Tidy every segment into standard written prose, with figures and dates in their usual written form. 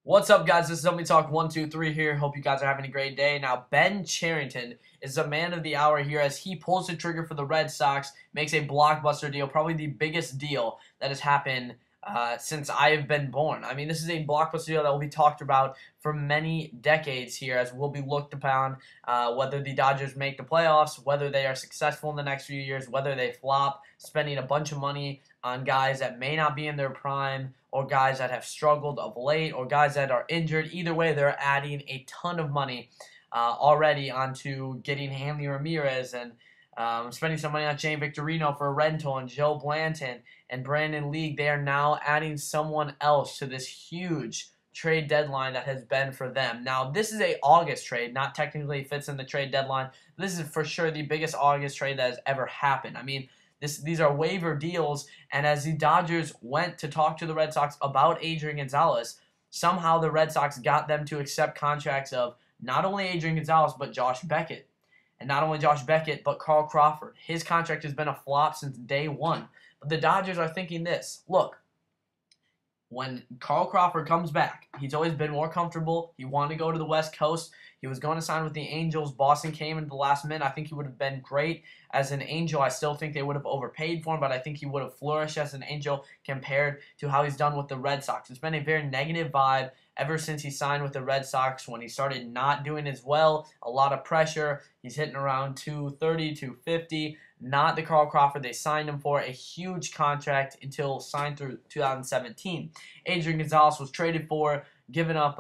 What's up, guys? This is Help Me Talk 123 here. Hope you guys are having a great day. Now, Ben Cherington is the man of the hour here as he pulls the trigger for the Red Sox, makes a blockbuster deal, probably the biggest deal that has happened since I have been born. I mean, this is a blockbuster deal that will be talked about for many decades here as will be looked upon whether the Dodgers make the playoffs, whether they are successful in the next few years, whether they flop, spending a bunch of money on guys that may not be in their prime or guys that have struggled of late or guys that are injured. Either way, they're adding a ton of money already onto getting Hanley Ramirez and spending some money on Shane Victorino for a rental and Joe Blanton and Brandon League. They are now adding someone else to this huge trade deadline that has been for them. Now, this is a August trade, not technically fits in the trade deadline. This is for sure the biggest August trade that has ever happened. I mean, these are waiver deals, and as the Dodgers went to talk to the Red Sox about Adrian Gonzalez, somehow the Red Sox got them to accept contracts of not only Adrian Gonzalez, but Josh Beckett. And not only Josh Beckett, but Carl Crawford. His contract has been a flop since day one. But the Dodgers are thinking this. Look, when Carl Crawford comes back, he's always been more comfortable. He wanted to go to the West Coast. He was going to sign with the Angels. Boston came in the last minute. I think he would have been great as an Angel. I still think they would have overpaid for him, but I think he would have flourished as an Angel compared to how he's done with the Red Sox. It's been a very negative vibe ever since he signed with the Red Sox when he started not doing as well. A lot of pressure. He's hitting around 230, 250. Not the Carl Crawford they signed him for. A huge contract until signed through 2017. Adrian Gonzalez was traded for, given up,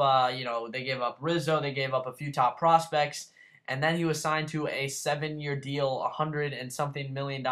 they gave up Rizzo, they gave up a few top prospects, and then he was signed to a 7-year deal, $100 and something million.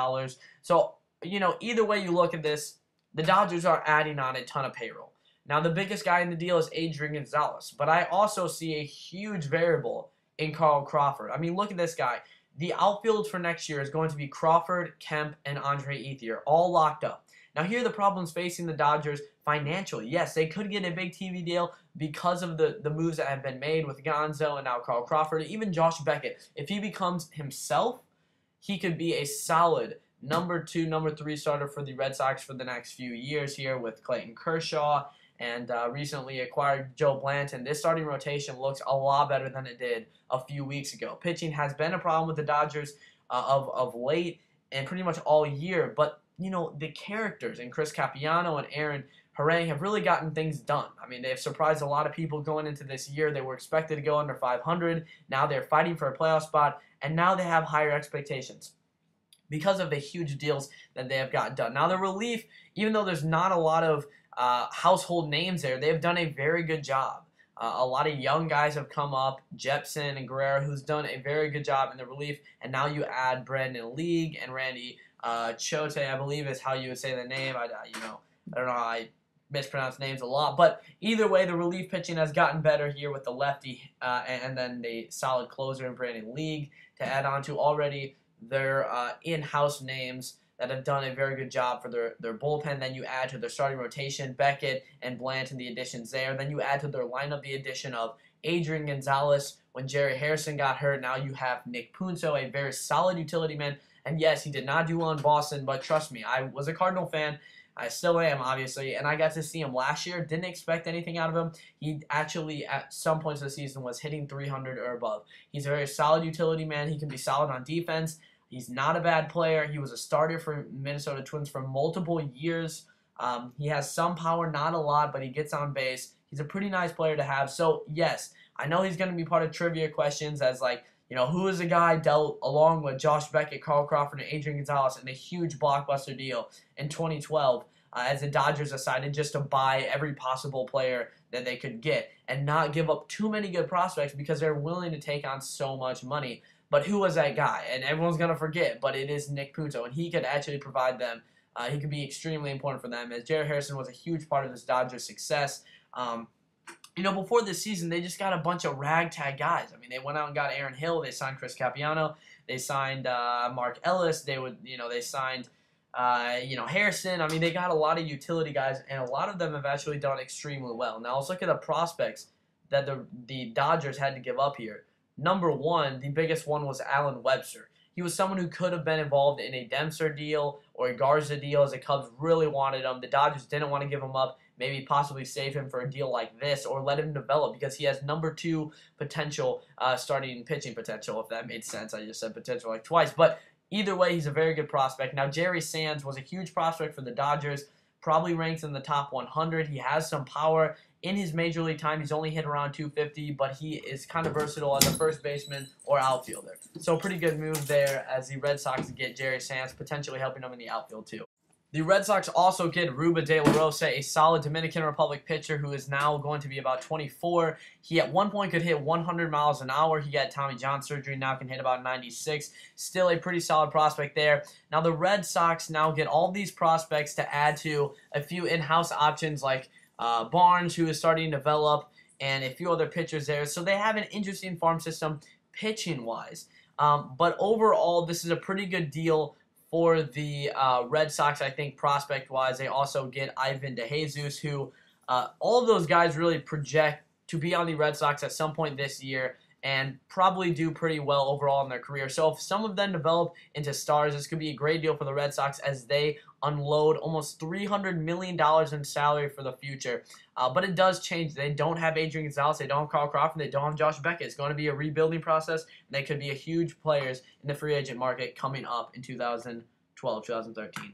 So, either way you look at this, the Dodgers are adding on a ton of payroll. Now, the biggest guy in the deal is Adrian Gonzalez, but I also see a huge variable in Carl Crawford. I mean, look at this guy. The outfield for next year is going to be Crawford, Kemp, and Andre Ethier, all locked up. Now, here are the problems facing the Dodgers financially. Yes, they could get a big TV deal because of the moves that have been made with Gonzo and now Carl Crawford. Even Josh Beckett, if he becomes himself, he could be a solid number 2, number 3 starter for the Red Sox for the next few years here with Clayton Kershaw and recently acquired Joe Blanton. This starting rotation looks a lot better than it did a few weeks ago. Pitching has been a problem with the Dodgers of late and pretty much all year, but the characters in Chris Capiano and Aaron Harang have really gotten things done. I mean, they've surprised a lot of people going into this year. They were expected to go under 500. Now they're fighting for a playoff spot, and now they have higher expectations because of the huge deals that they have gotten done. Now the relief, even though there's not a lot of household names there, they have done a very good job. A lot of young guys have come up, Jepson and Guerrero, who's done a very good job in the relief, and now you add Brandon League and Randy Choate, I believe is how you would say the name. I don't know how I mispronounce names a lot, but either way, the relief pitching has gotten better here with the lefty and then the solid closer in Brandon League to add on to already their in-house names that have done a very good job for their bullpen. Then you add to their starting rotation, Beckett and Blanton, the additions there. Then you add to their lineup the addition of Adrian Gonzalez when Jerry Harrison got hurt. Now you have Nick Punto, a very solid utility man. And yes, he did not do well in Boston, but trust me, I was a Cardinal fan. I still am, obviously, and I got to see him last year. Didn't expect anything out of him. He actually, at some points of the season, was hitting 300 or above. He's a very solid utility man. He can be solid on defense. He's not a bad player. He was a starter for Minnesota Twins for multiple years. He has some power, not a lot, but he gets on base. He's a pretty nice player to have. So, yes, I know he's going to be part of trivia questions as, who is a guy dealt along with Josh Beckett, Carl Crawford, and Adrian Gonzalez in a huge blockbuster deal in 2012 as the Dodgers decided just to buy every possible player that they could get and not give up too many good prospects because they're willing to take on so much money. But who was that guy? And everyone's going to forget, but it is Nick Punto, and he could actually provide them. He could be extremely important for them, as Jerry Harrison was a huge part of this Dodgers success. Before this season, they just got a bunch of ragtag guys. I mean, they went out and got Aaron Hill. They signed Chris Capiano. They signed Mark Ellis. They signed Harrison. I mean, they got a lot of utility guys, and a lot of them have actually done extremely well. Now, let's look at the prospects that the Dodgers had to give up here. Number 1, the biggest one was Allen Webster. He was someone who could have been involved in a Dempster deal or a Garza deal as the Cubs really wanted him. The Dodgers didn't want to give him up. maybe possibly save him for a deal like this or let him develop because he has number 2 potential, starting pitching potential, if that made sense. I just said potential like twice. But either way, he's a very good prospect. Now, Jerry Sands was a huge prospect for the Dodgers, probably ranks in the top 100. He has some power. In his major league time, he's only hit around 250, but he is kind of versatile as a first baseman or outfielder. So pretty good move there as the Red Sox get Jerry Sands, potentially helping him in the outfield too. The Red Sox also get Ruben De La Rosa, a solid Dominican Republic pitcher who is now going to be about 24. He at one point could hit 100 miles an hour. He got Tommy John surgery, now can hit about 96. Still a pretty solid prospect there. Now the Red Sox now get all these prospects to add to a few in-house options like Barnes, who is starting to develop, and a few other pitchers there. So they have an interesting farm system pitching-wise. But overall, this is a pretty good deal for the Red Sox, I think, prospect-wise. They also get Ivan DeJesus, who all of those guys really project to be on the Red Sox at some point this year and probably do pretty well overall in their career. So if some of them develop into stars, this could be a great deal for the Red Sox as they unload almost $300 million in salary for the future. But it does change. They don't have Adrian Gonzalez. They don't have Carl Crawford. They don't have Josh Beckett. It's going to be a rebuilding process, and they could be a huge players in the free agent market coming up in 2012, 2013.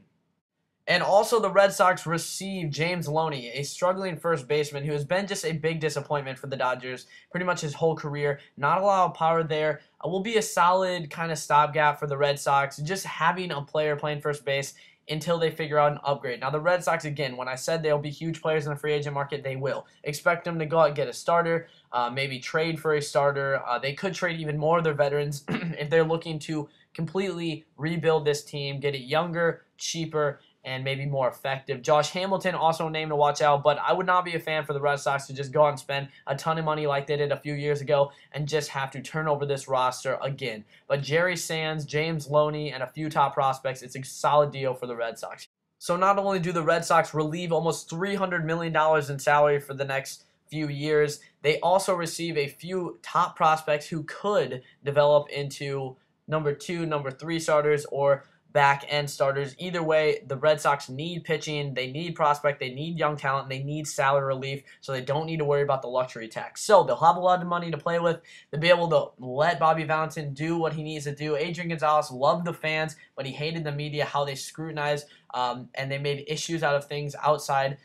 And also the Red Sox received James Loney, a struggling first baseman who has been just a big disappointment for the Dodgers pretty much his whole career. Not a lot of power there. Will be a solid kind of stopgap for the Red Sox, just having a player playing first base until they figure out an upgrade. Now the Red Sox, again, when I said they'll be huge players in the free agent market, they will. Expect them to go out and get a starter, maybe trade for a starter. They could trade even more of their veterans if they're looking to completely rebuild this team, get it younger, cheaper, and maybe more effective. Josh Hamilton, also a name to watch out, but I would not be a fan for the Red Sox to just go out and spend a ton of money like they did a few years ago and just have to turn over this roster again. But Jerry Sands, James Loney, and a few top prospects, it's a solid deal for the Red Sox. So not only do the Red Sox relieve almost $300 million in salary for the next few years, they also receive a few top prospects who could develop into number 2, number 3 starters or back-end starters. Either way, the Red Sox need pitching, they need prospect, they need young talent, and they need salary relief, so they don't need to worry about the luxury tax. So they'll have a lot of money to play with. They'll be able to let Bobby Valentin do what he needs to do. Adrian Gonzalez loved the fans, but he hated the media, how they scrutinized, and they made issues out of things outside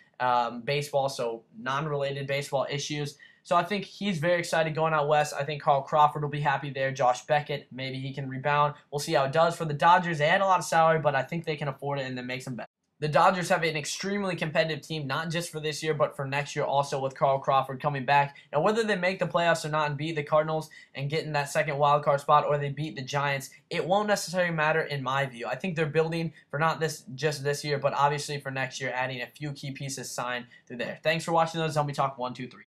baseball, so non-related baseball issues. So I think he's very excited going out west. I think Carl Crawford will be happy there. Josh Beckett, maybe he can rebound. We'll see how it does. For the Dodgers, they had a lot of salary, but I think they can afford it and that makes them better. The Dodgers have an extremely competitive team, not just for this year, but for next year also with Carl Crawford coming back. Now, whether they make the playoffs or not and beat the Cardinals and get in that second wild card spot or they beat the Giants, it won't necessarily matter in my view. I think they're building for not just this year, but obviously for next year, adding a few key pieces signed through there. Thanks for watching those. Zombie Talk 1, 2, 3.